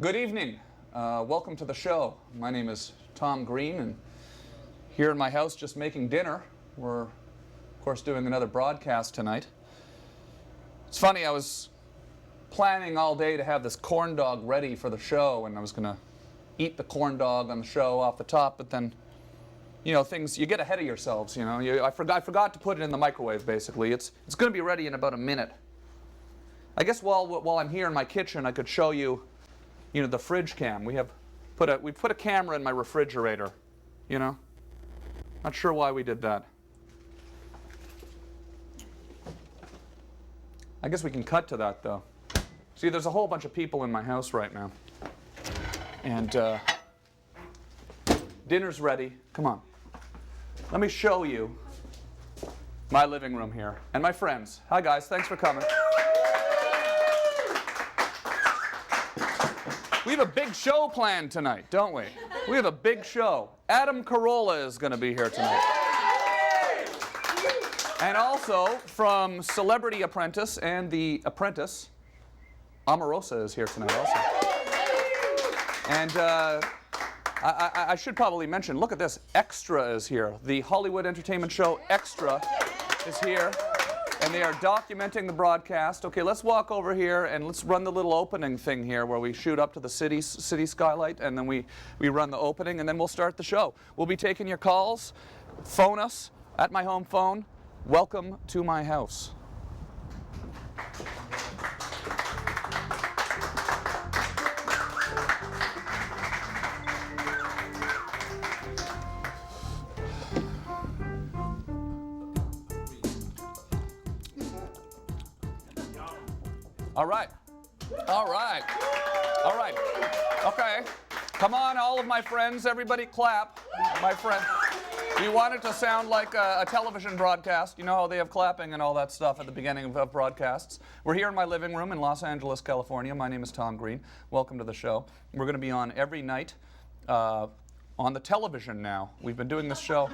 Good evening. Welcome to the show. My name is Tom Green, and here in my house just making dinner. We're, of course, doing another broadcast tonight. It's funny, I was planning all day to have this corn dog ready for the show, and I was going to eat the corn dog on the show off the top, but then, you know, things, you get ahead of yourselves, you know. I forgot to put it in the microwave, basically. It's going to be ready in about a minute. I guess while I'm here in my kitchen, I could show you, the fridge cam. We put a camera in my refrigerator, you know. Not sure why we did that. I guess we can cut to that, though. See, there's a whole bunch of people in my house right now. And dinner's ready. Come on. Let me show you my living room here. And my friends. Hi, guys. Thanks for coming. We have a big show planned tonight, don't we? We have a big show. Adam Carolla is going to be here tonight. And also, from Celebrity Apprentice and The Apprentice, Omarosa is here tonight also. And I should probably mention, look at this, Extra is here. The Hollywood entertainment show Extra is here. And they are documenting the broadcast. Okay, let's walk over here and let's run the little opening thing here where we shoot up to the city skylight, and then we run the opening, and then we'll start the show. We'll be taking your calls. Phone us at my home phone. Welcome to my house. All right. All right. All right. Okay. Come on, all of my friends. Everybody clap. My friend. You want it to sound like a television broadcast. You know how they have clapping and all that stuff at the beginning of broadcasts. We're here in my living room in Los Angeles, California. My name is Tom Green. Welcome to the show. We're going to be on every night on the television now. We've been doing this show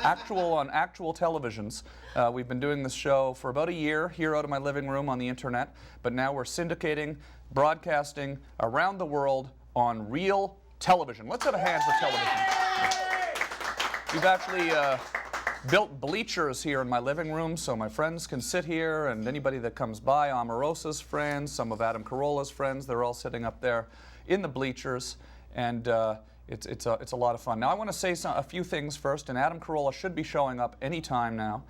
on actual televisions. We've been doing this show for about a year here out of my living room on the internet, but now we're syndicating, broadcasting around the world on real television. Let's have a hand for television. We've actually built bleachers here in my living room so my friends can sit here, and anybody that comes by, Omarosa's friends, some of Adam Carolla's friends, they're all sitting up there in the bleachers, and it's a lot of fun. Now I want to say a few things first, and Adam Carolla should be showing up any time now.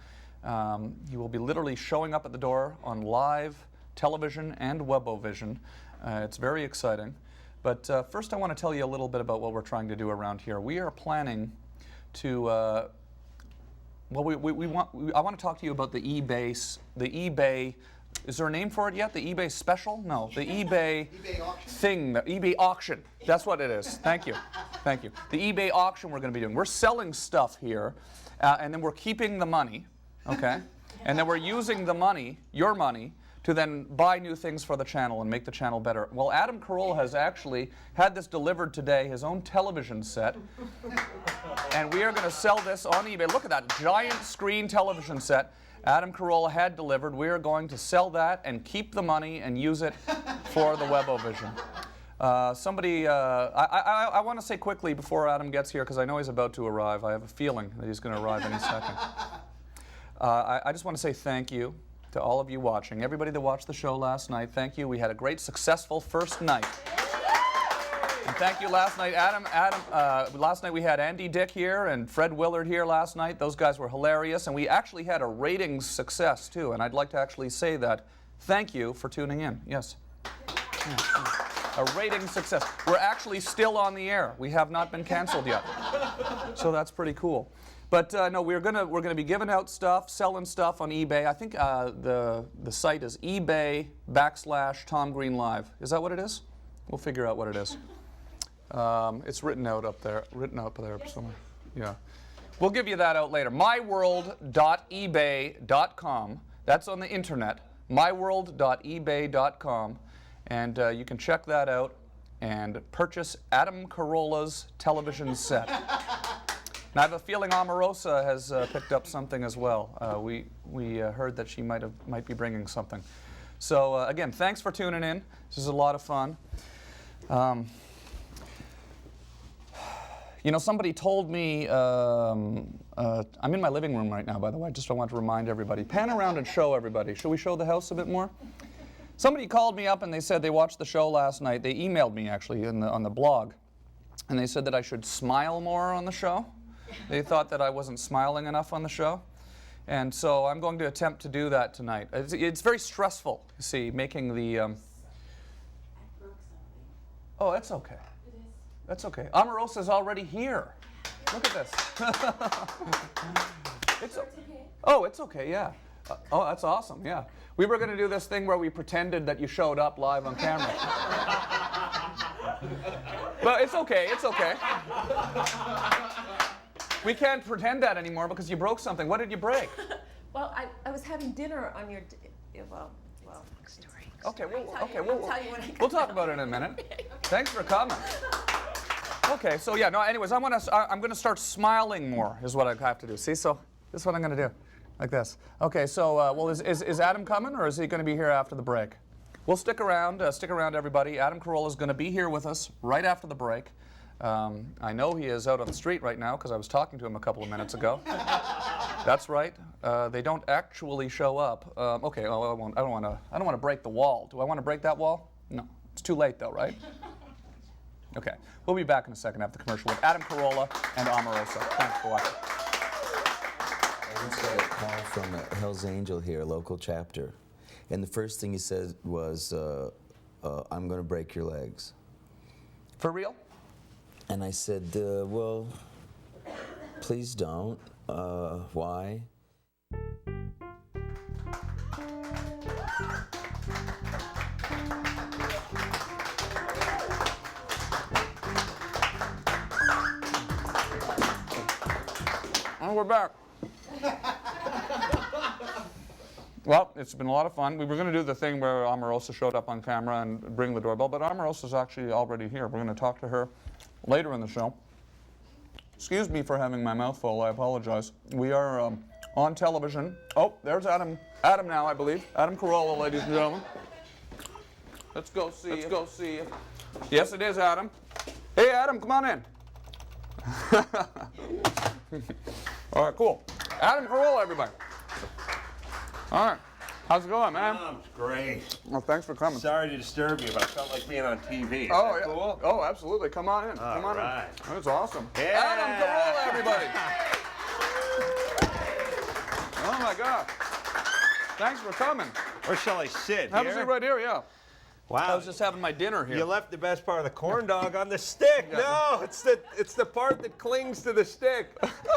He will be literally showing up at the door on live television and Webovision. It's very exciting. But first I want to tell you a little bit about what we're trying to do around here. We are planning to, I want to talk to you about the eBay, is there a name for it yet? The eBay special? No, the eBay thing, the eBay auction. That's what it is. Thank you. Thank you. The eBay auction we're going to be doing. We're selling stuff here, and then we're keeping the money, okay? And then we're using the money, your money, to then buy new things for the channel and make the channel better. Well, Adam Carolla has actually had this delivered today, his own television set, and we are going to sell this on eBay. Look at that giant screen television set Adam Carolla had delivered. We are going to sell that and keep the money and use it for the Webovision. I want to say quickly before Adam gets here, because I know he's about to arrive. I have a feeling that he's going to arrive any second. I just want to say thank you to all of you watching. Everybody that watched the show last night, thank you. We had a great, successful first night. And thank you last night, Adam. Last night we had Andy Dick here and Fred Willard here last night. Those guys were hilarious, and we actually had a ratings success too. And I'd like to actually say that. Thank you for tuning in. Yes. A ratings success. We're actually still on the air. We have not been canceled yet. So that's pretty cool. But no, we're gonna be giving out stuff, selling stuff on eBay. I think the site is eBay/Tom Green Live. Is that what it is? We'll figure out what it is. It's written up there somewhere. Yeah. We'll give you that out later. myworld.ebay.com. That's on the internet. myworld.ebay.com. And you can check that out and purchase Adam Carolla's television set. And I have a feeling Omarosa has picked up something as well. We heard that she might be bringing something. So again, thanks for tuning in. This is a lot of fun. You know, somebody told me, I'm in my living room right now, by the way, just I want to remind everybody. Pan around and show everybody. Should we show the house a bit more? Somebody called me up and they said they watched the show last night. They emailed me, actually, on the blog. And they said that I should smile more on the show. They thought that I wasn't smiling enough on the show. And so I'm going to attempt to do that tonight. It's very stressful, you see, making the... I broke something. Oh, that's okay. It is. That's okay. Omarosa's already here. Look at this. It's okay. Oh, it's okay, yeah. Oh, that's awesome, yeah. We were going to do this thing where we pretended that you showed up live on camera. But it's okay, it's okay. We can't pretend that anymore because you broke something. What did you break? Well, I was having dinner on your, well, story. Okay, I'll tell you when I we'll talk about it in a minute. Okay. Thanks for coming. Okay, so yeah, no, anyways, I'm going to start smiling more is what I have to do. See, so this is what I'm going to do, like this. Okay, so, well, is Adam coming or is he going to be here after the break? We'll stick around, everybody. Adam Carolla is going to be here with us right after the break. I know he is out on the street right now because I was talking to him a couple of minutes ago. That's right. They don't actually show up. Okay, well, I don't want to break the wall. Do I want to break that wall? No. It's too late though, right? Okay. We'll be back in a second after the commercial with Adam Carolla and Omarosa. Thanks for watching. I just got a call from Hell's Angel here, local chapter. And the first thing he said was, I'm going to break your legs. For real? And I said, well, please don't. Why? And we're back. Well, it's been a lot of fun. We were going to do the thing where Omarosa showed up on camera and bring the doorbell, but Omarosa's actually already here. We're going to talk to her later in the show. Excuse me for having my mouth full. I apologize. We are on television. Oh, there's Adam. Adam now, I believe. Adam Carolla, ladies and gentlemen. Let's go see. Yes, it is Adam. Hey, Adam, come on in. All right, cool. Adam Carolla, everybody. All right. How's it going, man? Oh, it's great. Well, thanks for coming. Sorry to disturb you, but I felt like being on TV. Is Oh, that yeah. cool? Oh, absolutely. Come on in. All Come on right. in. That's awesome. Yeah. Adam Carolla, everybody. Oh, my God. Thanks for coming. Where shall I sit? Have a Here? seat right here, yeah. Wow. I was just having my dinner here. You left the best part of the corn dog on the stick. No, it's the part that clings to the stick.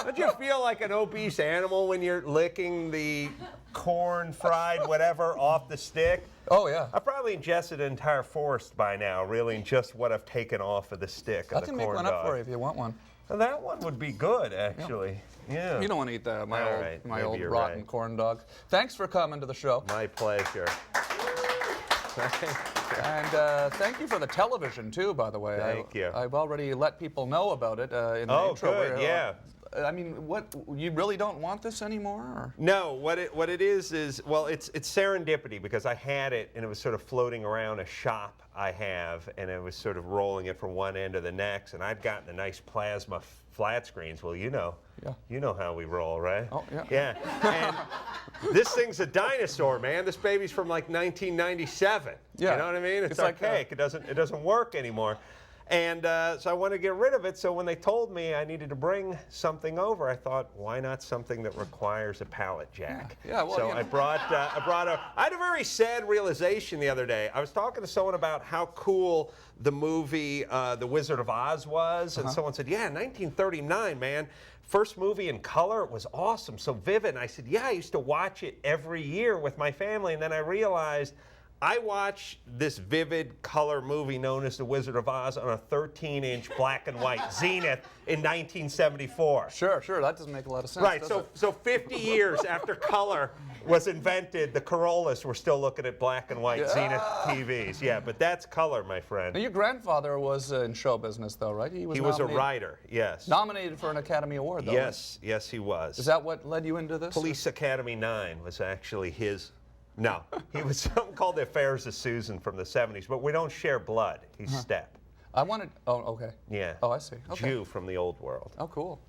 Don't you feel like an obese animal when you're licking the corn, fried, whatever, off the stick? Oh, yeah. I probably ingested an entire forest by now, really, in just what I've taken off of the stick I of the can corn make one dog. up for you if you want one. Well, that one would be good, actually. Yeah. You don't want to eat All right, my maybe old you're rotten right. corn dog. Thanks for coming to the show. My pleasure. And thank you for the television, too, by the way. Thank you. I've already let people know about it in the Oh, intro. good, yeah. I mean, what, you really don't want this anymore? Or? No, what it is, well, it's serendipity because I had it and it was sort of floating around a shop I have and it was sort of rolling it from one end to the next and I'd gotten a nice plasma flat screens. Well, you know how we roll, right? Oh, yeah. Yeah. And this thing's a dinosaur, man. This baby's from like 1997. Yeah. You know what I mean? It's like, archaic. It doesn't work anymore. And so I wanted to get rid of it. So when they told me I needed to bring something over, I thought, why not something that requires a pallet jack? Yeah, well, so you know. I had a very sad realization the other day. I was talking to someone about how cool the movie The Wizard of Oz was, and someone said, yeah, 1939, man. First movie in color, it was awesome, so vivid. And I said, yeah, I used to watch it every year with my family, and then I realized I watched this vivid color movie known as The Wizard of Oz on a 13-inch black and white Zenith in 1974. Sure, that doesn't make a lot of sense. Right, does it? so 50 years after color was invented, the Carollas were still looking at black and white Zenith TVs. Yeah, but that's color, my friend. Now, your grandfather was in show business, though, right? He was a writer, yes. Nominated for an Academy Award, though. Yes, yes, he was. Is that what led you into this? Police Academy 9 was actually his No, he was something called The Affairs of Susan from the 70s, but we don't share blood. He's step. I wanted. Oh, okay. Yeah. Oh, I see. Okay. Jew from the old world. Oh, cool.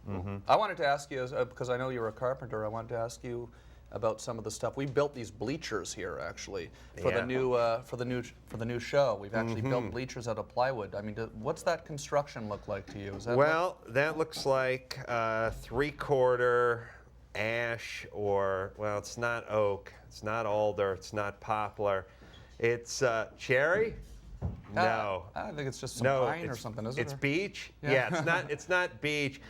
I wanted to ask you, because I know you're a carpenter, I wanted to ask you about some of the stuff. We built these bleachers here, actually, for Yeah. the new show. We've actually built bleachers out of plywood. I mean, what's that construction look like to you? Is that Well, that looks like 3/4 ash, or, well, it's not oak, it's not alder, it's not poplar. It's cherry? No. I think it's just some pine or something, isn't it? It's beech? Yeah. Yeah, it's not beech.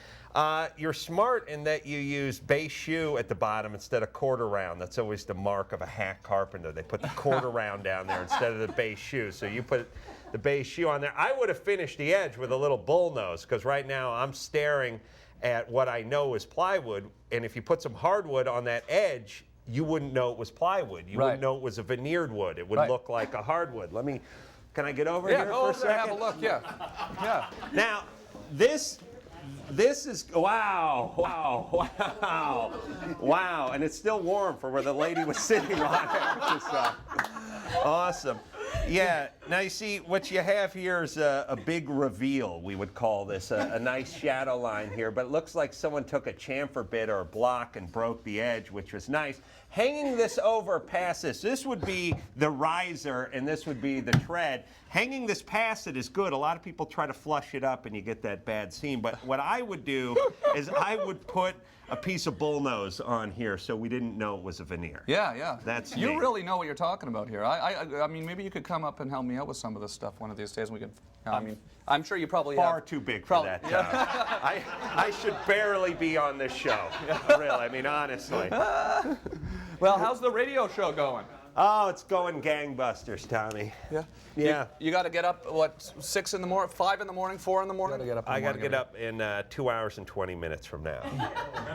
You're smart in that you use base shoe at the bottom instead of quarter round. That's always the mark of a hack carpenter. They put the quarter round down there instead of the base shoe. So you put the base shoe on there. I would have finished the edge with a little bull nose, because right now I'm staring at what I know is plywood, and if you put some hardwood on that edge, you wouldn't know it was plywood. You wouldn't know it was a veneered wood. It would look like a hardwood. Can I get over here go for a over there and have second? a look. Yeah. Now, this is, wow, and it's still warm for where the lady was sitting on it, which is awesome. Yeah, now you see, what you have here is a big reveal, we would call this, a nice shadow line here, but it looks like someone took a chamfer bit or a block and broke the edge, which was nice. Hanging this over past this would be the riser and this would be the tread. Hanging this past it is good. A lot of people try to flush it up and you get that bad seam, but what I would do is I would put a piece of bullnose on here so we didn't know it was a veneer. Yeah. That's You me. really know what you're talking about here. I mean, maybe you could come up and help me out with some of this stuff one of these days, and we could. I mean, I'm sure you probably Far have. too big for that. I should barely be on this show. Really, I mean, honestly. Well, how's the radio show going? Oh, it's going gangbusters, Tommy. Yeah. Yeah. You got to get up, what, 6 in the morning, 5 in the morning, 4 in the morning? I got to get up in 2 hours and 20 minutes from now.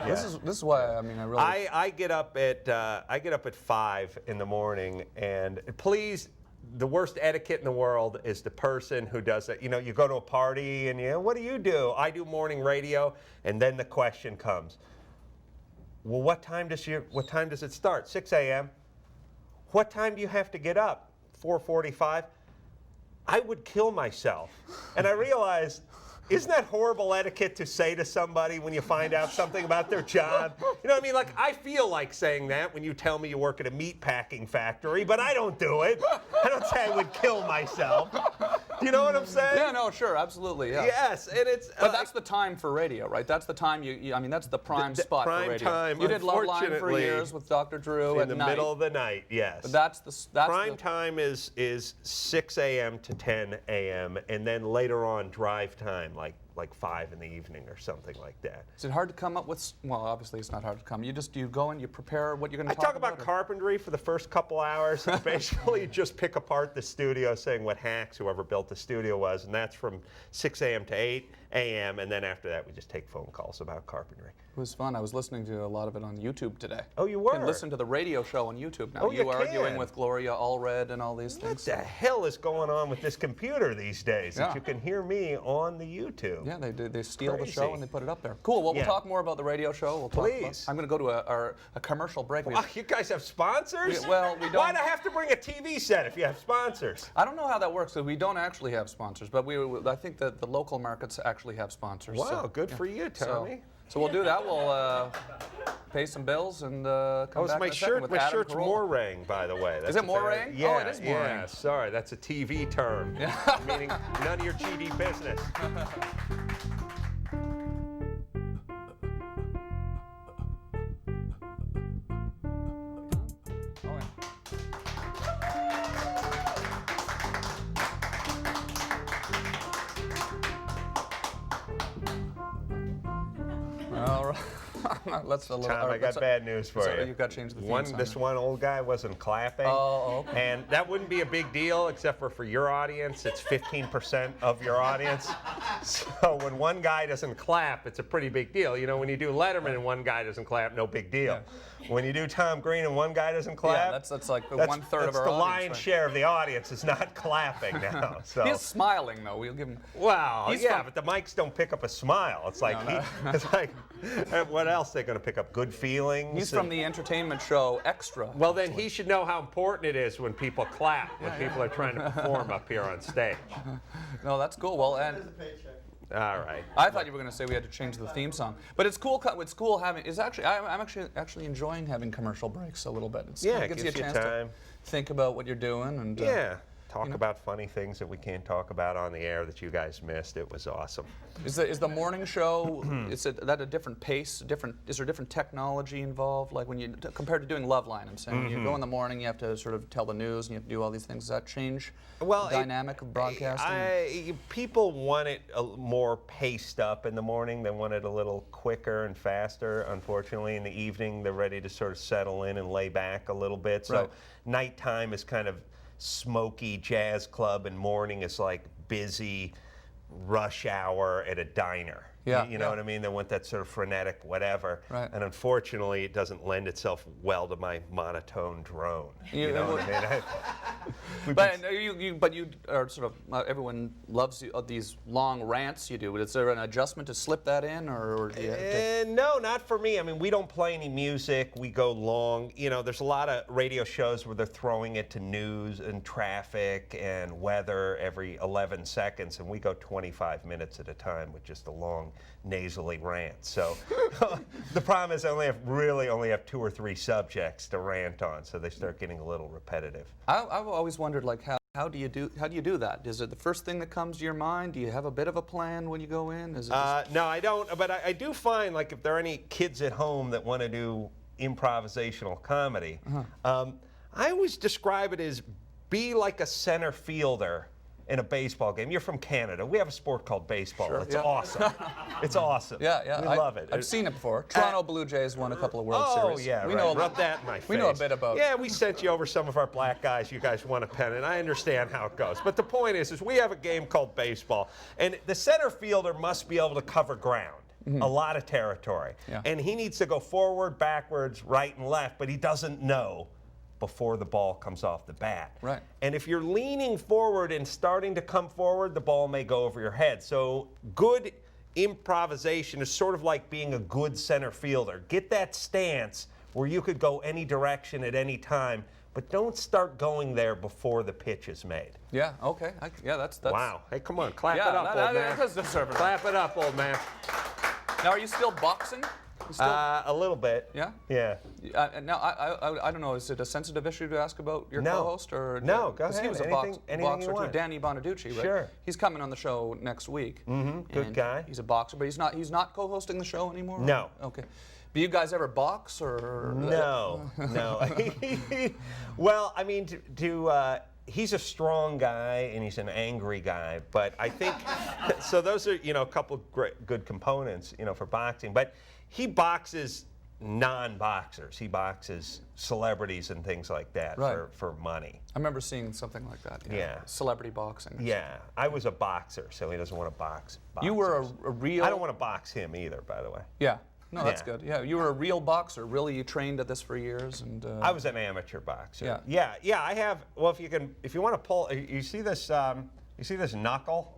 This is why, I mean, I really. I get up at 5 in the morning, and please, the worst etiquette in the world is the person who does that. You know, you go to a party and what do you do? I do morning radio, and then the question comes, well, what time does it start? 6 a.m. What time do you have to get up? 4:45. I would kill myself. And I realized, isn't that horrible etiquette to say to somebody when you find out something about their job? You know what I mean? Like, I feel like saying that when you tell me you work at a meat packing factory, but I don't do it. I don't say I would kill myself. Do you know what I'm saying? Yeah, no, sure, absolutely, yeah. Yes, and it's. But that's the time for radio, right? That's the time I mean, that's the prime spot prime for radio. time, You did Loveline for unfortunately, years with Dr. Drew in at the middle of the night, yes. But that's prime time is 6 a.m. to 10 a.m. and then later on drive time, like 5 in the evening or something like that. Is it hard to come up with? Well, obviously it's not hard to come. You go and you prepare what you're going to I talk about carpentry for the first couple hours. Basically, just pick apart the studio, saying what hacks whoever built the studio was, and that's from 6 a.m. to 8 a.m. And then after that, we just take phone calls about carpentry. It was fun. I was listening to a lot of it on YouTube today. Oh, you were? You can listen to the radio show on YouTube now. Oh, you arguing can. with Gloria Allred and all these What things. the hell is going on with this computer these days that Yeah. you can hear me on the YouTube? Yeah, they steal the show Crazy. and they put it up there. Cool. Well, Yeah. we'll talk more about the radio show. We'll talk Please. I'm going to go to a commercial break. Oh, you guys have sponsors? Well, we don't. Why'd I have to bring a TV set if you have sponsors? I don't know how that works. We don't actually have sponsors, but I think that the local markets actually have sponsors. Wow, so, good yeah. for you, Tommy. So we'll do that. We'll pay some bills and come back my in a second with my Adam shirt's Carolla. Morang, by the way. That's Is it a very- Morang? Yeah, Oh, it is Morang. Yeah, sorry, that's a TV term. Meaning none of your GD business. All right. Let's a little. Tom, I got bad news for you. You've got to change the theme song. This one old guy wasn't clapping. Oh, okay. And that wouldn't be a big deal except for your audience. It's 15% of your audience. So when one guy doesn't clap, it's a pretty big deal. You know, when you do Letterman and one guy doesn't clap, no big deal. When you do Tom Green and one guy doesn't clap, that's like the 1/3 of our audience. That's the lion's share of the audience is not clapping now. So. He's smiling though. We'll give him. Well, but the mics don't pick up a smile. It's like it's like what else they're going to pick up? Good feelings. He's from the entertainment show Extra. Well, then he should know how important it is when people clap when people are trying to perform up here on stage. No, that's cool. Well, and. All right. I thought you were going to say we had to change the theme song, but it's cool. It's cool having. It's actually I'm actually enjoying having commercial breaks a little bit. It gives you a chance to think about what you're doing and talk about funny things that we can't talk about on the air that you guys missed. It was awesome. Is the morning show? Is that a different pace? Is there different technology involved? Like when you compared to doing Loveline, I'm saying when you go in the morning, you have to sort of tell the news and you have to do all these things. Does that change the dynamic of broadcasting? People want it more paced up in the morning. They want it a little quicker and faster. Unfortunately, in the evening, they're ready to sort of settle in and lay back a little bit. So nighttime is kind of smoky jazz club, and morning is like busy rush hour at a diner. You know what I mean? They want that sort of frenetic whatever. Right. And unfortunately, it doesn't lend itself well to my monotone drone. You know what I mean? But you are sort of, everyone loves these long rants you do. Is there an adjustment to slip that in? Or do you no, not for me. I mean, we don't play any music. We go long. You know, there's a lot of radio shows where they're throwing it to news and traffic and weather every 11 seconds, and we go 25 minutes at a time with just a long nasally rant. So the problem is I really only have 2 or 3 subjects to rant on, so they start getting a little repetitive. I've always wondered, like, how do you do that? Is it the first thing that comes to your mind? Do you have a bit of a plan when you go in? Is it no, I don't. But I do find, like, if there are any kids at home that want to do improvisational comedy, I always describe it as be like a center fielder in a baseball game. You're from Canada. We have a sport called baseball. It's awesome. It's awesome. Yeah, we love it. I've seen it before. Toronto Blue Jays won a couple of World Series. Oh, yeah, we know rub that in my face. We know a bit about it. Yeah, we sent you over some of our black guys. You guys won a pennant. I understand how it goes. But the point is we have a game called baseball, and the center fielder must be able to cover ground. A lot of territory. And he needs to go forward, backwards, right, and left, but he doesn't know before the ball comes off the bat. Right. And if you're leaning forward and starting to come forward, the ball may go over your head. So good improvisation is sort of like being a good center fielder. Get that stance where you could go any direction at any time, but don't start going there before the pitch is made. Yeah, okay. That's Wow. Hey, come on, clap it up, old man. That does deserve it. Clap it up, old man. Now, are you still boxing? A little bit. Yeah? Yeah. Now, I don't know, is it a sensitive issue to ask about your co-host? Or No, go ahead. He was a boxer you want. too, Danny Bonaducci, right? Sure. He's coming on the show next week. Good guy. He's a boxer, but he's not co-hosting the show anymore? No. Okay. Do you guys ever box or? No, no. Well, I mean, he's a strong guy and he's an angry guy, but I think so. Those are a couple good components for boxing. But he boxes non-boxers. He boxes celebrities and things like that for money. I remember seeing something like that. Yeah. Celebrity boxing. Yeah, I was a boxer, so he doesn't want to box boxers. You were a real. I don't want to box him either, by the way. Yeah. No, that's good. Yeah, you were a real boxer. Really, you trained at this for years, and. I was an amateur boxer. Yeah. Yeah. I have. Well, if you want to pull, you see this. You see this knuckle.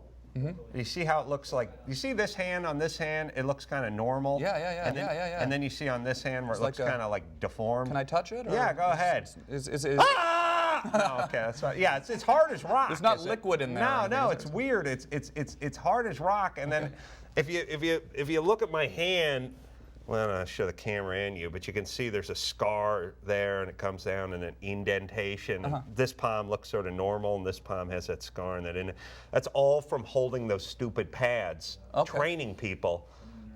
You see how it looks like. You see this hand on this hand. It looks kind of normal. Yeah. And then you see on this hand where it looks kind of like deformed. Can I touch it? Or yeah, go ahead. No, okay, that's right. Yeah, it's hard as rock. There's not liquid in there. No, it's weird. It's hard as rock. And then if you look at my hand. Well, I'll show the camera and you, but you can see there's a scar there, and it comes down in an indentation. This palm looks sort of normal, and this palm has that scar and that in it. That's all from holding those stupid pads, training people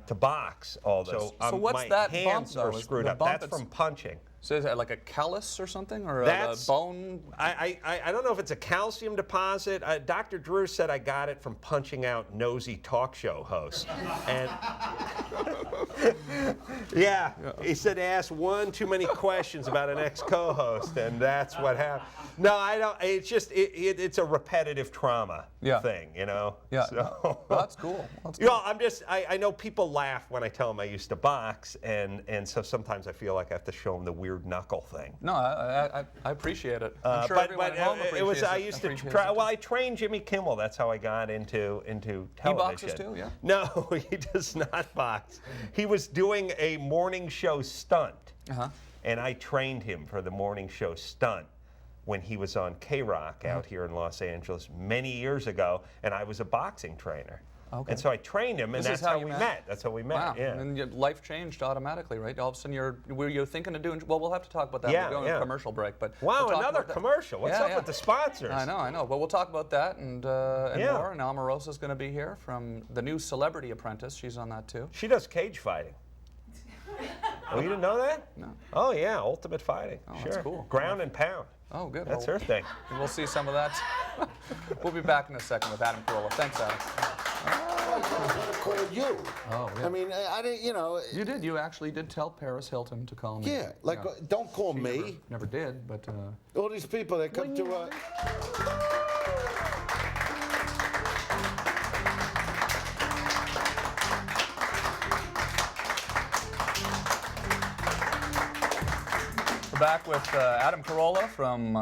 to box all those. So what's my that hands bump, are though? screwed up. That's from punching. So is that like a callus or something, or a That's- bone? I don't know if it's a calcium deposit. Dr. Drew said I got it from punching out nosy talk show hosts. And yeah, he said ask one too many questions about an ex-co-host, and that's what happened. No, I don't. It's just it's a repetitive trauma thing, you know. Yeah. So, Well, that's cool. That's you know, I know people laugh when I tell them I used to box, and so sometimes I feel like I have to show them the weird knuckle thing. No, I appreciate it. I'm sure everyone at home appreciates it. I used to appreciates try. it. Well, I trained Jimmy Kimmel. That's how I got into television. He boxes too, yeah? No, he does not box. He was doing a morning show stunt, and I trained him for the morning show stunt when he was on K-Rock out here in Los Angeles many years ago, and I was a boxing trainer. Okay. And so I trained him, and This is that's how you we met. That's how we met. Wow. Yeah. And your life changed automatically, right? All of a sudden you're thinking of doing, well, we'll have to talk about that. Yeah, We're going to a commercial break, but Wow, we'll talk another about that. commercial. What's Yeah, up yeah. with the sponsors? I know. But we'll talk about that and Yeah. more. And Omarosa is going to be here from the new Celebrity Apprentice. She's on that too. She does cage fighting. Oh, you didn't know that? No. Oh, yeah, ultimate fighting. Oh, sure. that's cool. Ground and pound. Oh, good. That's Well, her thing. We'll see some of that. We'll be back in a second with Adam Carolla. Thanks, Adam. I could have called you. Oh, yeah. I mean, I didn't, you know. You did. You actually did tell Paris Hilton to call me. Yeah, like, don't call She me. Never did, but. All these people, they come to. We're back with Adam Carolla from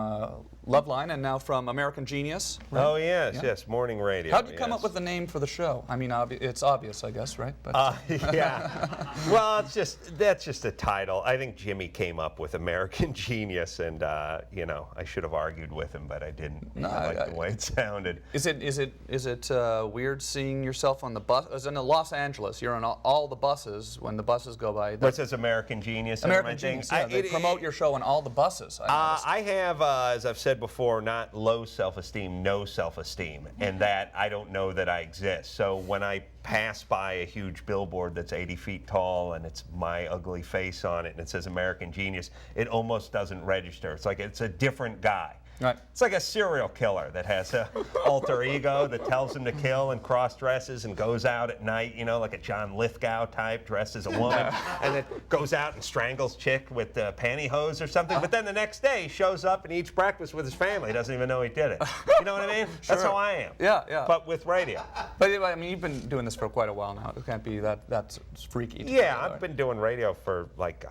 Loveline and now from American Genius. Right? Oh, yes, morning radio. How'd you come up with the name for the show? I mean, it's obvious, I guess, right? But Yeah. Well, that's just a title. I think Jimmy came up with American Genius, and you know, I should have argued with him, but I didn't. No, I like the way it sounded. Is it weird seeing yourself on the bus? As in Los Angeles, you're on all the buses when the buses go by. What says American Genius? American Genius. Yeah, they promote your show on all the buses. I have, as I've said before, not low self-esteem, no self-esteem, and that I don't know that I exist. So when I pass by a huge billboard that's 80 feet tall and it's my ugly face on it and it says American Genius, it almost doesn't register. It's like it's a different guy. Right. It's like a serial killer that has an alter ego that tells him to kill and cross-dresses and goes out at night, you know, like a John Lithgow type, dressed as a woman, and then goes out and strangles chick with pantyhose or something. But then the next day shows up and eats breakfast with his family. He doesn't even know he did it. You know what I mean? That's how I am. Yeah. But with radio. But I mean, you've been doing this for quite a while now. It can't be that's freaky. Yeah, I've been doing radio for like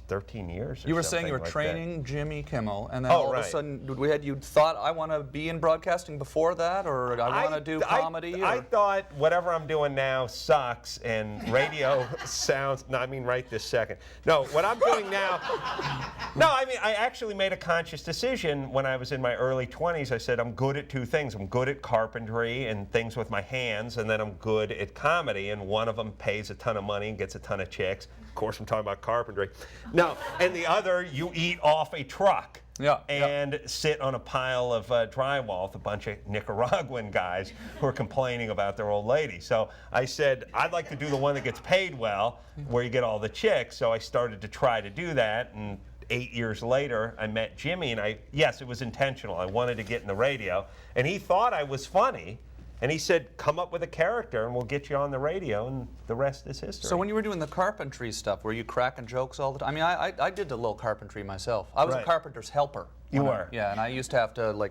13 years. Or You were saying something you were like training Jimmy Kimmel, and then Oh, all of right. a sudden, you thought, I want to be in broadcasting before that, or I want to do comedy? I or? thought whatever I'm doing now sucks, and radio sounds. No, I mean right this second. No, what I'm doing now. No, I mean I actually made a conscious decision when I was in my early 20s. I said I'm good at two things. I'm good at carpentry and things with my hands, and then I'm good at comedy. And one of them pays a ton of money and gets a ton of chicks. Of course, I'm talking about carpentry. No, and the other, you eat off a truck. Yeah, And sit on a pile of drywall with a bunch of Nicaraguan guys who are complaining about their old lady. So I said, I'd like to do the one that gets paid well, where you get all the chicks. So I started to try to do that. And 8 years later, I met Jimmy, and yes, it was intentional. I wanted to get in the radio. And he thought I was funny. And he said, come up with a character and we'll get you on the radio, and the rest is history. So when you were doing the carpentry stuff, were you cracking jokes all the time? I mean, I did a little carpentry myself. I was a Right. carpenter's helper. You were? Yeah, and I used to have to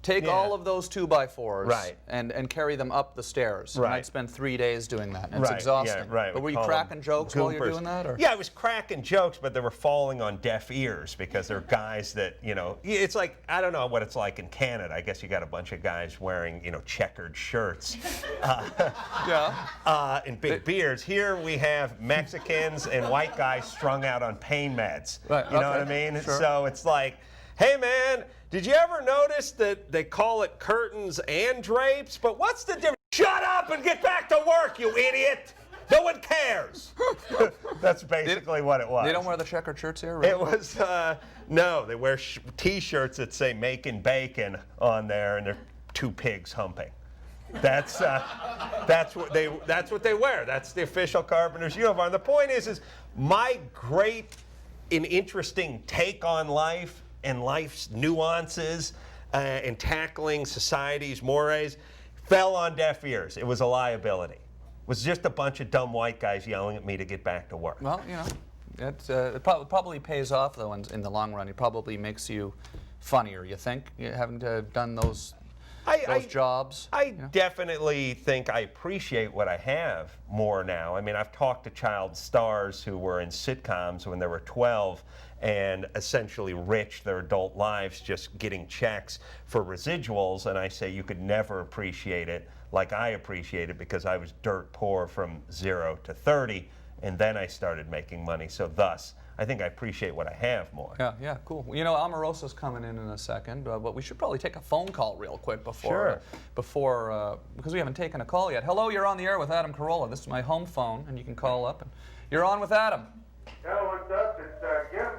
take all of those 2x4s Right. and carry them up the stairs. Right. And I'd spend 3 days doing that. And it's Right, exhausting. yeah, right. But We were you call cracking them jokes while you're goopers. doing that? Or? Yeah, I was cracking jokes, but they were falling on deaf ears because they're guys that, you know, it's like, I don't know what it's like in Canada. I guess you got a bunch of guys wearing, you know, checkered shirts and big beards. Here we have Mexicans and white guys strung out on pain meds. Right, You know what I okay, mean? sure. So it's like, hey man, did you ever notice that they call it curtains and drapes? But what's the difference? Shut up and get back to work, you idiot! No one cares. That's basically what it was. They don't wear the checkered shirts here, right? It was, no, they wear T-shirts that say "Making Bacon" on there, and they're two pigs humping. That's what they wear. That's the official carpenter's uniform. The point is my great an interesting take on life and life's nuances and tackling society's mores, fell on deaf ears. It was a liability. It was just a bunch of dumb white guys yelling at me to get back to work. Well, you know, it probably pays off though in the long run. It probably makes you funnier. You think, having done those jobs? I definitely think I appreciate what I have more now. I mean, I've talked to child stars who were in sitcoms when they were 12 and essentially risked their adult lives just getting checks for residuals, and I say you could never appreciate it like I appreciate it because I was dirt poor from 0 to 30, and then I started making money. So thus, I think I appreciate what I have more. Yeah, cool. You know, Omarosa's coming in a second, but we should probably take a phone call real quick before, because we haven't taken a call yet. Hello, you're on the air with Adam Carolla. This is my home phone, and you can call up. And you're on with Adam. Hello, what's up? It's Jim.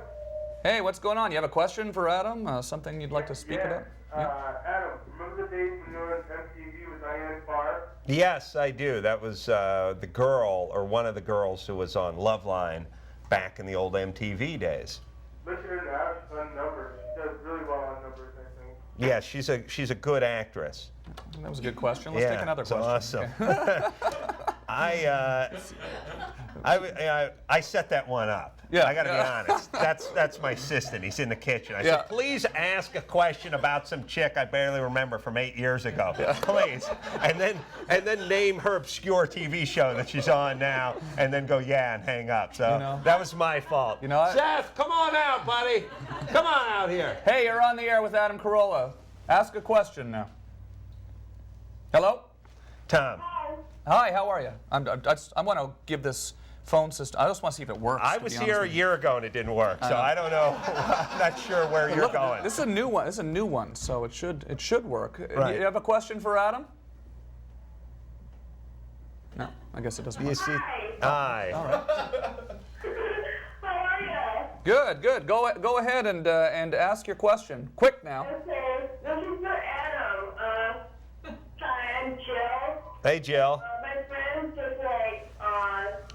Hey, what's going on? You have a question for Adam? Something you'd like to speak about? Adam, remember the days when you were on MTV with Diane Farr? Yes, I do. That was the girl, or one of the girls who was on Loveline back in the old MTV days. Listener to Ash on Numbers. She does really well on Numbers, I think. Yeah, she's a good actress. That was a good question. Let's take another question. Awesome. I set that one up. Yeah, I got to be honest. That's my assistant. He's in the kitchen. I said, please ask a question about some chick I barely remember from 8 years ago. Please. And then name her obscure TV show that she's on now, and then go, and hang up. So that was my fault. You know what? Seth, come on out, buddy. Come on out here. Hey, you're on the air with Adam Carolla. Ask a question now. Hello? Tom. Hi, how are you? I want to give this phone system, I just want to see if it works. I was here a year ago and it didn't work, so I don't know. I'm not sure where you're going. This is a new one. This is a new one, so it should work. Right. You have a question for Adam? No, I guess it doesn't work. Hi. All right. How are you? Good. Go ahead and ask your question. Quick now. Okay, this is for Adam. Hi, I'm Jill. Hey, Jill. My friend just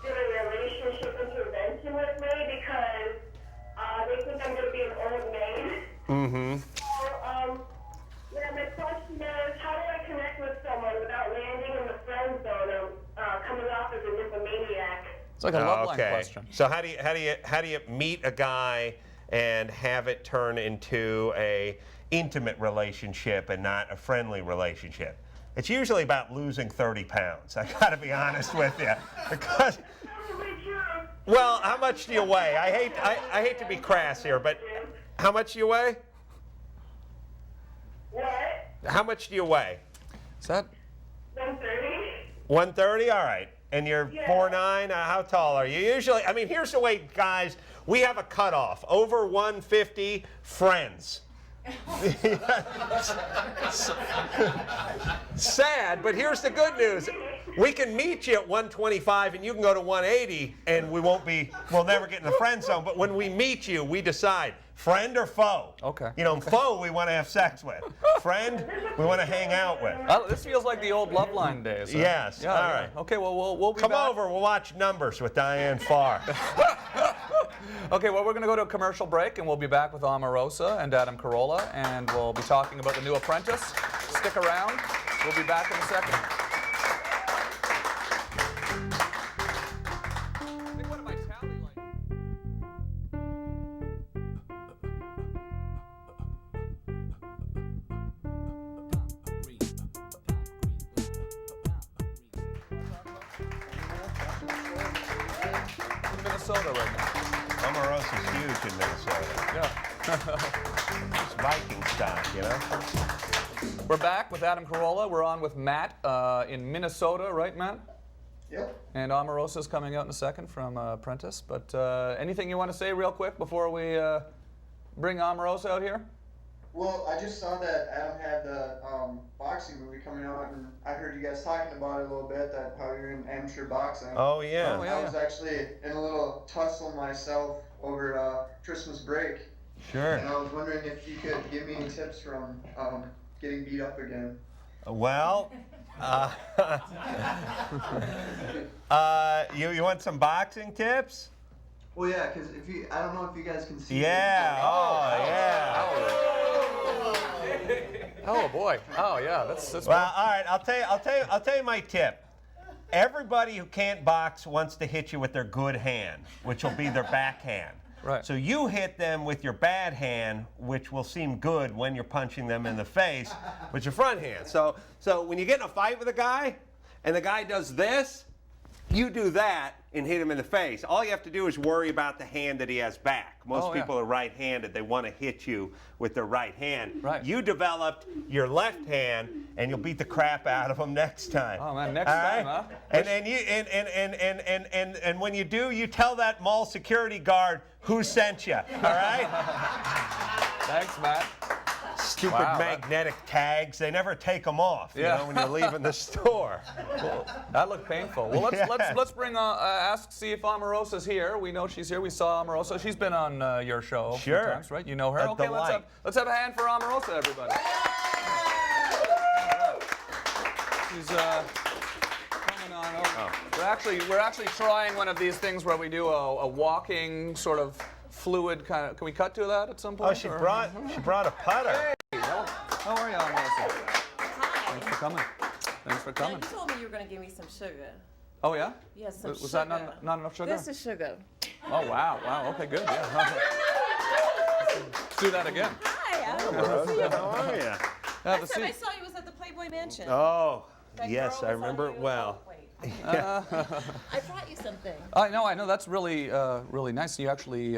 did a relationship intervention with me because they think I'm going to be an old maid. Mm-hmm. So, my question is, how do I connect with someone without landing in the friend zone of coming off as a nymphomaniac? It's like a love line question. So how do you meet a guy and have it turn into a intimate relationship and not a friendly relationship? It's usually about losing 30 pounds. I got to be honest with you, because. Well, how much do you weigh? I hate to be crass here, but how much do you weigh? What? How much do you weigh? Is that? 130? 130? All right. And you're 4'9"? How tall are you? Usually, I mean, here's the way, guys, we have a cutoff. Over 150, friends. Sad, but here's the good news. We can meet you at 125 and you can go to 180 and we'll never get in the friend zone. But when we meet you, we decide, friend or foe. Okay. You know, foe we want to have sex with. Friend, we want to hang out with. This feels like the old love line days. Yes. Yeah, all right. Okay, well, we'll be Come back. over, we'll watch Numbers with Diane Farr. Okay, well, we're going to go to a commercial break, and we'll be back with Omarosa and Adam Carolla, and we'll be talking about The New Apprentice. Stick around. We'll be back in a second. I think one of my tally Minnesota right now. Omarosa's huge in Minnesota. Yeah. It's Viking stock, you know? We're back with Adam Carolla. We're on with Matt in Minnesota, right, Matt? Yep. And Omarosa's coming out in a second from Apprentice. But anything you want to say real quick before we bring Omarosa out here? Well, I just saw that Adam had the boxing movie coming out, and I heard you guys talking about it a little bit, that how you're in amateur boxing. Oh, yeah. I was actually in a little tussle myself over Christmas break. Sure. And I was wondering if you could give me any tips from getting beat up again. Well, you want some boxing tips? Well, yeah, because I don't know if you guys can see. Yeah. Oh, yeah. Oh boy. Oh yeah. That's Well, all right. I'll tell you my tip. Everybody who can't box wants to hit you with their good hand, which will be their backhand. Right. So you hit them with your bad hand, which will seem good when you're punching them in the face, with your front hand. So when you get in a fight with a guy, and the guy does this, you do that and hit him in the face. All you have to do is worry about the hand that he has back. Most people are right-handed. They want to hit you with their right hand. Right. You developed your left hand, and you'll beat the crap out of them next time. Oh man, next All time, right? huh? And then you and when you do, you tell that mall security guard who sent you. All right? Thanks, Matt. Stupid Wow, magnetic tags. They never take them off. You Yeah. know, when you're leaving the store. That looked painful. Well, let's bring see if Omarosa's here. We know she's here. We saw Omarosa. She's been on your show a few Sure. times, right? You know her. A Okay, delight. let's have a hand for Omarosa, everybody. She's coming on over. We're actually trying one of these things where we do a walking sort of fluid kind of. Can we cut to that at some point? Oh, she brought a putter. Hey, how are you, Omarosa? Thanks for coming. Thanks for Now, coming. you told me you were going to give me some sugar. Oh yeah? Yes, some Was that sugar. not enough sugar? This is sugar. Oh wow, wow. Okay, good. Yeah. Let's do that again. Hi, Adam. How are you? Have a Last time I seat. saw you was at the Playboy Mansion. Oh, That yes, girl I was on remember it you. well. Oh, wait. I brought you something. I know. That's really, really nice. You actually,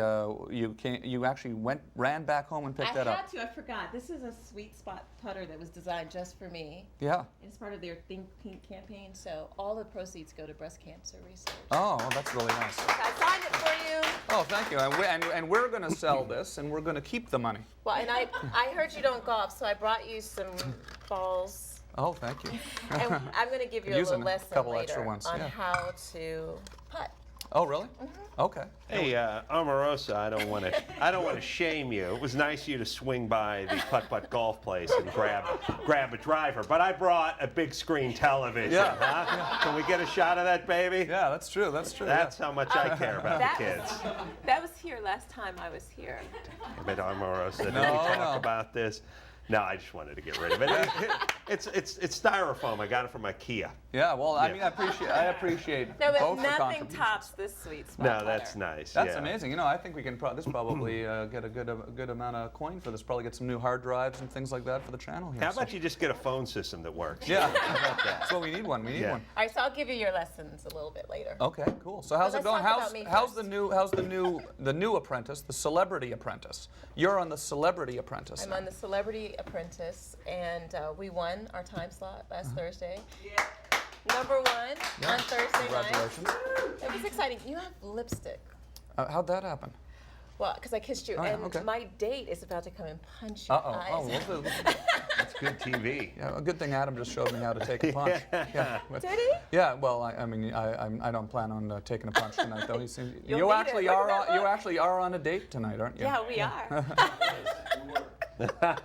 ran back home and picked I that had up. to. I forgot. This is a sweet spot putter that was designed just for me. Yeah. It's part of their Think Pink campaign, so all the proceeds go to breast cancer research. Oh, well, that's really nice. I signed it for you. Oh, thank you. And we're going to sell this, and we're going to keep the money. Well, and I heard you don't golf, so I brought you some balls. Oh, thank you. And I'm going to give you a Using little lesson a couple later extra ones, on yeah. how to putt. Oh, really? Okay. Hey, Omarosa, I don't want to shame you. It was nice of you to swing by the putt-putt golf place and grab a driver, but I brought a big screen television. Yeah. Huh? Can we get a shot of that, baby? Yeah, that's true. That's true. That's how much I care about the kids. That was here last time I was here. But Omarosa, did we No, talk no. about this? No, I just wanted to get rid of it. It's styrofoam. I got it from IKEA. Yeah. Well, I mean, I appreciate No, both but the nothing contributions. tops this sweet spot No, putter. that's nice. That's yeah. amazing. You know, I think we can probably get a good amount of coin for this. Probably get some new hard drives and things like that for the channel here. How about you just get a phone system that works? Yeah. That's what we need one. We need Yeah. one. All right, so I'll give you your lessons a little bit later. Okay, cool. So how's it let's going? talk about me How's first. the new apprentice, the Celebrity Apprentice? You're on the Celebrity Apprentice. I'm now. on the Celebrity Apprentice, and we won our time slot last Thursday. Number one on Thursday Congratulations. night. It was exciting. You have lipstick. How'd that happen? Well, because I kissed you, Oh, yeah, and okay. my date is about to come and punch your Uh-oh. eyes. Oh, well, That's good TV. yeah, a good thing Adam just showed me how to take a punch. Yeah. but- Did he? Yeah, well, I mean, I don't plan on taking a punch tonight, though. You'll You need actually it. Look are at that you look. actually are on a date tonight, aren't you? Yeah, we are.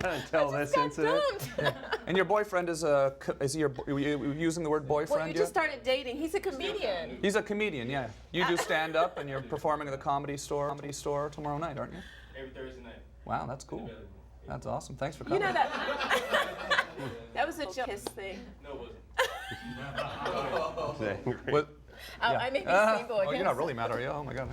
Until this incident. Doomed. And your boyfriend is he you using the word boyfriend Well, you yet? just started dating. He's a comedian. He's a comedian, yeah. You do stand up and you're performing at the comedy store tomorrow night, aren't you? Every Thursday night. Wow, that's cool. That's awesome. Thanks for You coming. know that. That was a kiss thing. No, it wasn't. What- Oh, yeah. I made me single Oh, again. you're not really mad, are you? Oh my God.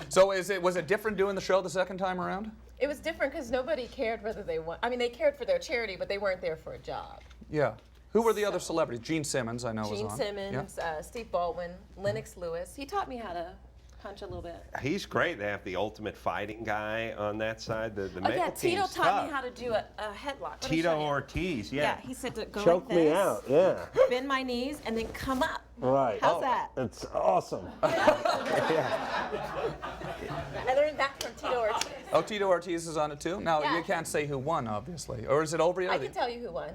So was it different doing the show the second time around? It was different because nobody cared whether they won. I mean, they cared for their charity, but they weren't there for a job. Yeah. Who were the other celebrities? Gene Simmons, I know was Gene on. Simmons, Steve Baldwin, Lennox Lewis. He taught me how to punch a little bit. He's great. They have the ultimate fighting guy on that side. The Oh male yeah, Tito team's taught tough. me how to do a headlock. Let me Tito show you. Ortiz, Yeah, yeah. he said to go Choke like me this, out, yeah. bend my knees, and then come up. Right. How's that? That's awesome. Yeah. I learned that from Tito Ortiz. Oh, Tito Ortiz is on it too? Now, Yeah. you can't say who won, obviously. Or is it over yet? I can tell you who won.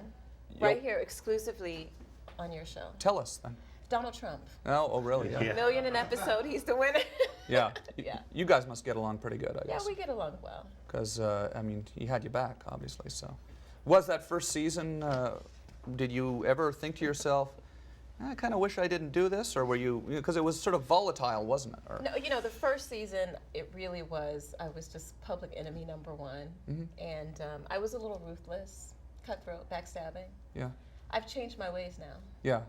Right here, exclusively on your show. Tell us then. Donald Trump. Oh, really? Yeah. Yeah. Million an episode, he's the winner. Yeah. Yeah. You guys must get along pretty good, I Yeah, guess. we get along well. Because, I mean, he had you back, obviously, so. Was that first season, did you ever think to yourself, I kind of wish I didn't do this, or were you, because it was sort of volatile, wasn't it? Or, No, you know, the first season, it really was, I was just public enemy #1. And I was a little ruthless, cutthroat, backstabbing. yeah, I've changed my ways now. yeah.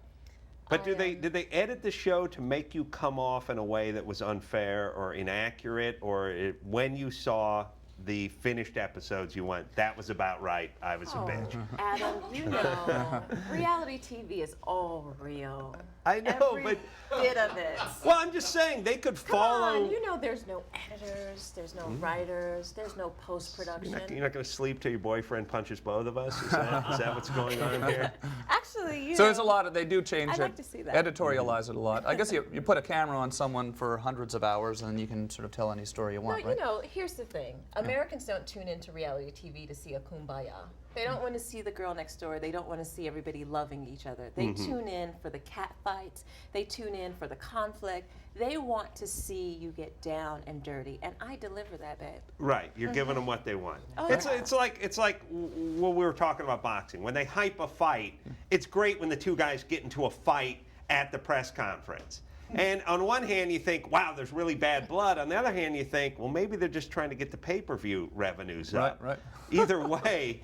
But did they edit the show to make you come off in a way that was unfair or inaccurate, or when you saw the finished episodes, you went, that was about right, I was a bitch? Adam, you know, reality TV is all real. I know, Every but bit of it. well, I'm just saying they could Come follow. on, you know there's no editors, there's no writers, there's no post-production. You're not going to sleep till your boyfriend punches both of us? Is that what's going on here? Actually, you So know, there's a lot of, they do change I'd it, like to see that. editorialize it a lot. I guess you put a camera on someone for hundreds of hours and you can sort of tell any story you No, want, you right? know, here's the thing. Americans don't tune into reality TV to see a kumbaya. They don't want to see the girl next door. They don't want to see everybody loving each other. They tune in for the cat fights. They tune in for the conflict. They want to see you get down and dirty, and I deliver that, babe. Right, you're giving them what they want. Oh, It's yeah. it's like what we were talking about boxing. When they hype a fight, it's great when the two guys get into a fight at the press conference. And on one hand, you think, wow, there's really bad blood. On the other hand, you think, well, maybe they're just trying to get the pay-per-view revenues up. Right. Either way,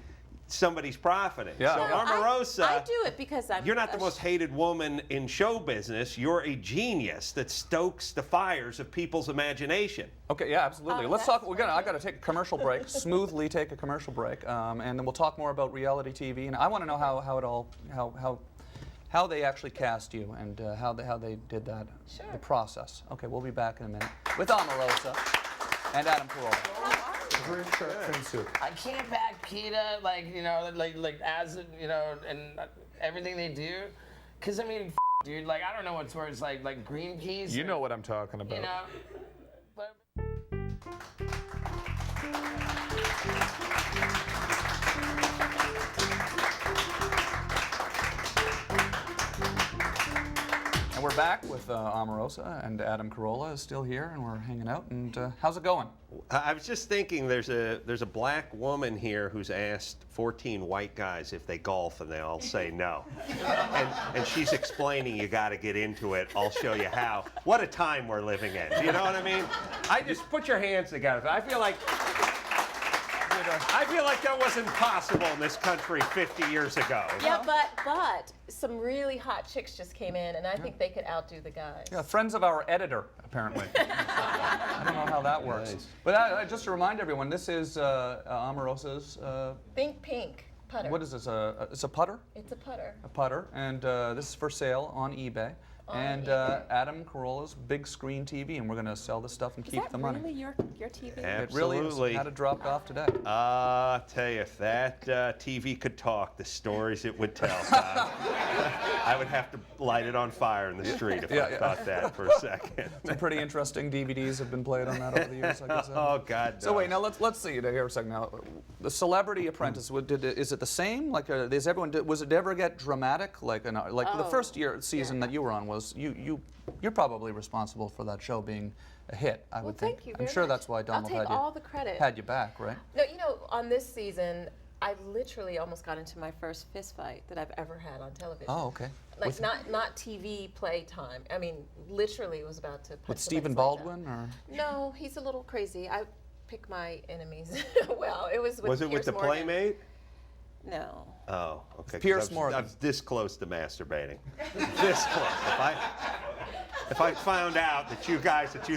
somebody's profiting. Yeah. So No, Omarosa, I do it because I'm. you're not the most hated woman in show business. You're a genius that stokes the fires of people's imagination. Okay, yeah, absolutely. Oh, Let's that's talk. I got to take a commercial break. Smoothly take a commercial break, and then we'll talk more about reality TV. And I want to know how they actually cast you and how they did that, Sure. the process. Okay, we'll be back in a minute with Omarosa and Adam Carolla. Green shirt, thin suit. I can't back PETA, like as and everything they do, because I mean, dude, like I don't know what's worse, like Greenpeace. You know what I'm talking about. You know. But, And we're back with Omarosa, and Adam Carolla is still here, and we're hanging out. And how's it going? I was just thinking there's a black woman here who's asked 14 white guys if they golf and they all say no. And she's explaining you got to get into it. I'll show you how. What a time we're living in. Do you know what I mean? I just put your hands together. I feel like that wasn't possible in this country 50 years ago. Yeah, but some really hot chicks just came in, and I think they could outdo the guys. Yeah, friends of our editor, apparently. I don't know how that works. Nice. But just to remind everyone, this is Omarosa's, Think pink putter. what is this, it's a putter? It's a putter. A putter, and this is for sale on eBay. And Adam Carolla's big screen TV, and we're going to sell the stuff and Is keep that the money. really your TV? It really is. Absolutely. Had it dropped off today. Tell you, if that TV could talk, the stories it would tell, Tom. I would have to light it on fire in the street if I thought that for a second. Some pretty interesting DVDs have been played on that over the years, I guess. Oh, God, So no. wait, now let's see here a second. Now, the Celebrity Apprentice, is it the same? Like, was it ever get dramatic? Like the first season that you were on was you're probably responsible for that show being a hit. I would think. Thank you I'm very sure much. that's why I'll Donald take all the credit. had you back, right? No, you know, on this season, I literally almost got into my first fist fight that I've ever had on television. Oh, okay. Like With- not TV play time. I mean, literally was about to punch With somebody's Stephen leg Baldwin, down. or No, he's a little crazy. I pick my enemies. Well, it was with Was it with Piers the Morgan. Playmate? No. Oh, okay. 'cause Piers I was, Morgan. I was this close to masturbating. This close. If I found out that you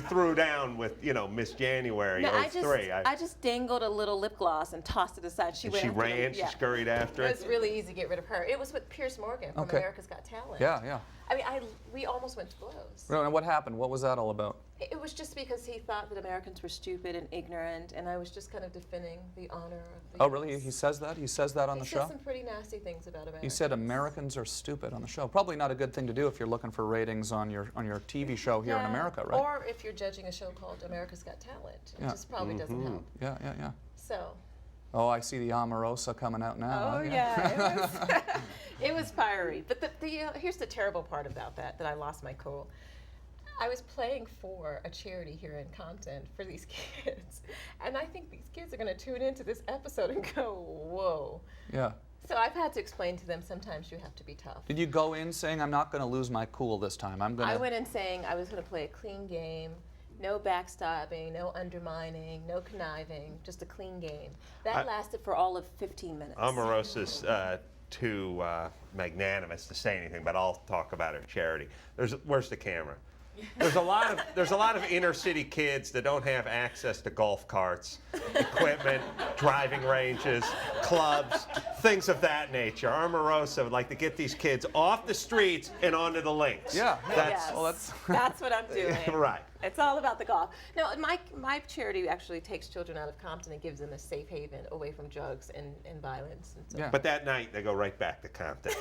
threw down with, Miss January No, 03, I just dangled a little lip gloss and tossed it aside. She and went she after them. ran, she Yeah. scurried after It it. was really easy to get rid of her. It was with Piers Morgan from Okay. America's Got Talent. yeah. I mean, we almost went to blows. Well, and what happened? What was that all about? It was just because he thought that Americans were stupid and ignorant, and I was just kind of defending the honor of the Oh, really? He says that? He says that on the He show? said some pretty nasty things about Americans. He said Americans are stupid on the show. Probably not a good thing to do if you're looking for ratings on your TV show here in Yeah, America, right? Or if you're judging a show called America's Got Talent. It Yeah. just probably doesn't help. Yeah. So. Oh, I see the Omarosa coming out now. Oh huh? yeah, it was fiery. But here's the terrible part about that I lost my cool. I was playing for a charity here in Compton for these kids, and I think these kids are going to tune into this episode and go, "Whoa." Yeah. So I've had to explain to them sometimes you have to be tough. Did you go in saying, I'm not going to lose my cool this time? I'm going to... I went in saying I was going to play a clean game, no backstabbing, no undermining, no conniving, just a clean game. That lasted for all of 15 minutes. Omarosa's too magnanimous to say anything, but I'll talk about her charity. Where's the camera? There's a lot of inner city kids that don't have access to golf carts, equipment, driving ranges, clubs, things of that nature. Omarosa would like to get these kids off the streets and onto the links. Yeah. Yes. Well, that's... That's what I'm doing. Right. It's all about the golf. No, my charity actually takes children out of Compton and gives them a safe haven away from drugs and violence. And so. Yeah. But that night they go right back to Compton.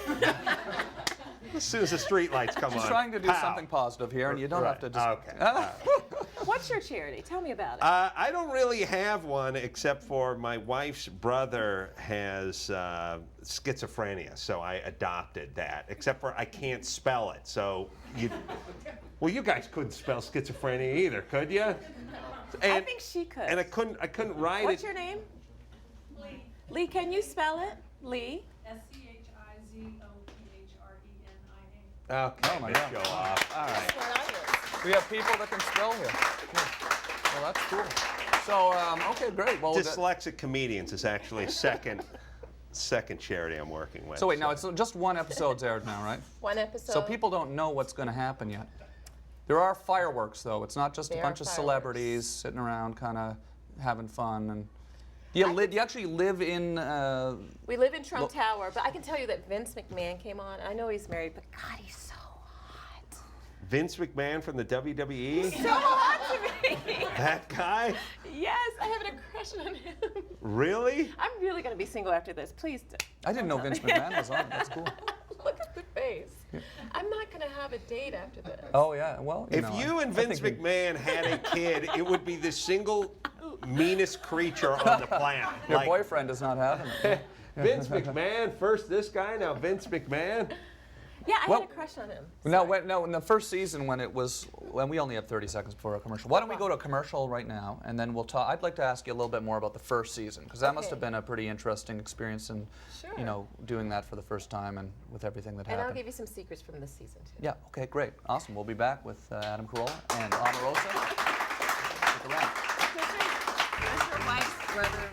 As soon as the street lights come on. Just trying to do pow. something positive here, and you don't have to just... Okay. What's your charity? Tell me about it. I don't really have one, except for my wife's brother has schizophrenia, so I adopted that. Except for I can't spell it, so you guys couldn't spell schizophrenia either, could you? I think she could. And I couldn't write What's it. your name? Lee, can you spell it? Lee? Okay, Oh my let's God. show off. All right. We have people that can spell here. Yeah. Well, that's cool. So, okay, great. Well, Dyslexic Comedians is actually a second charity I'm working with. so wait, now it's just one episode's aired now, right? One episode. So people don't know what's going to happen yet. There are fireworks, though. It's not just a There bunch are of fireworks. celebrities sitting around kind of having fun. And do you actually live in... We live in Trump Tower, but I can tell you that Vince McMahon came on. I know he's married, but God, he's so hot. Vince McMahon from the WWE? So hot to me. That guy? Yes, I have a crush on him. Really? I'm really going to be single after this. Please. I didn't know Vince McMahon was on it. That's cool. Look at the face. I'm not going to have a date after this. Oh, yeah. Well, If you and Vince McMahon had a kid, it would be the single meanest creature on the planet. Your boyfriend is not having it. Vince McMahon, first this guy, now Vince McMahon. Yeah, I Well, had a crush on him. No, in the first season when we only have 30 seconds before a commercial. Why don't we go to a commercial right now, and then we'll talk. I'd like to ask you a little bit more about the first season, because that must have been a pretty interesting experience, and doing that for the first time and with everything that And happened. I'll give you some secrets from this season, too. Yeah, okay, great. Awesome. We'll be back with Adam Carolla and Omarosa. Stick around. That's her wife's brother.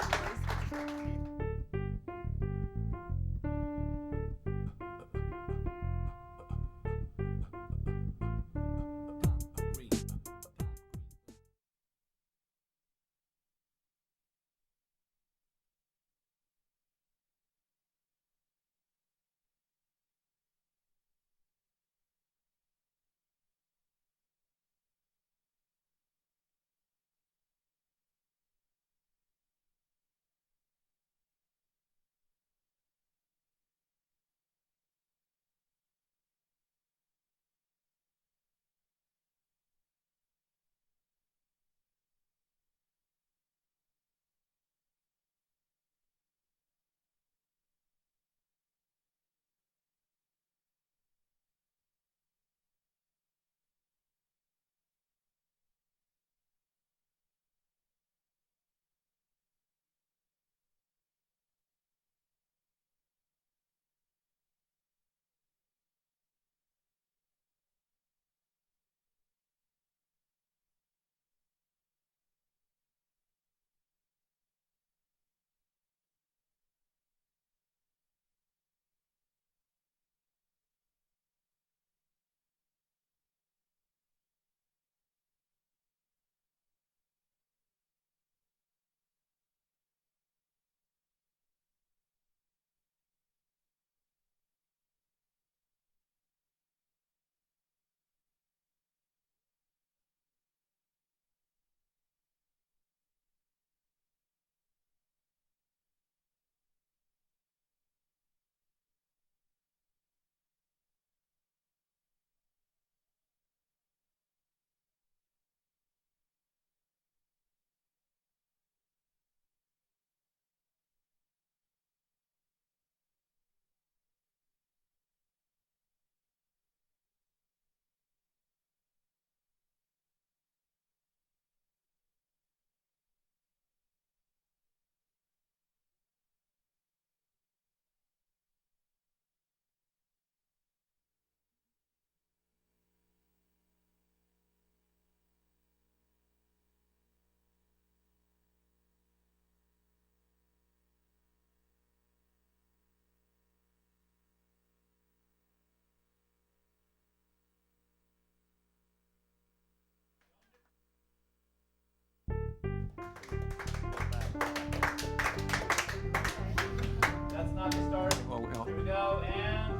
That's not the start. Here we go, and...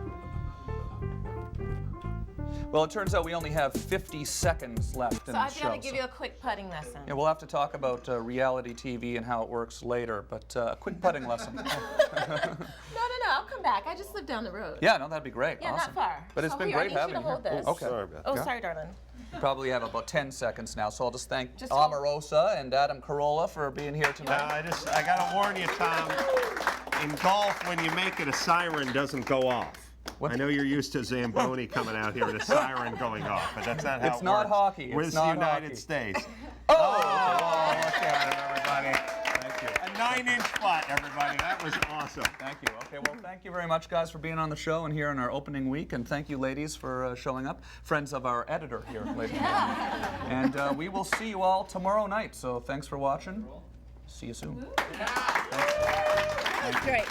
Well, it turns out we only have 50 seconds left in So the I've show. got to give you a quick putting lesson. Yeah, we'll have to talk about reality TV and how it works later, but a quick putting lesson. No, I'll come back. I just live down the road. Yeah, no, that'd be great. Yeah, Awesome. not far. But it's So been here, great I need having you to hold this. Okay. Sorry, Beth. Oh, Yeah. sorry, darling. Probably have about 10 seconds now, so I'll just thank Just hold. Omarosa and Adam Carolla for being here tonight. I gotta warn you, Tom. In golf, when you make it, a siren doesn't go off. What? I know you're used to Zamboni coming out here and a siren going off, but that's not how It's it not works. hockey. We're It's the not United hockey. States. Oh! Look at it, everybody. Thank you. A 9-inch putt, everybody. That was awesome. Thank you. Okay, well, thank you very much, guys, for being on the show and here in our opening week. And thank you, ladies, for showing up. Friends of our editor here, ladies and gentlemen. And we will see you all tomorrow night. So thanks for watching. See you soon. That was great.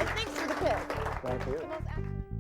And thanks for the quiz. Thank you.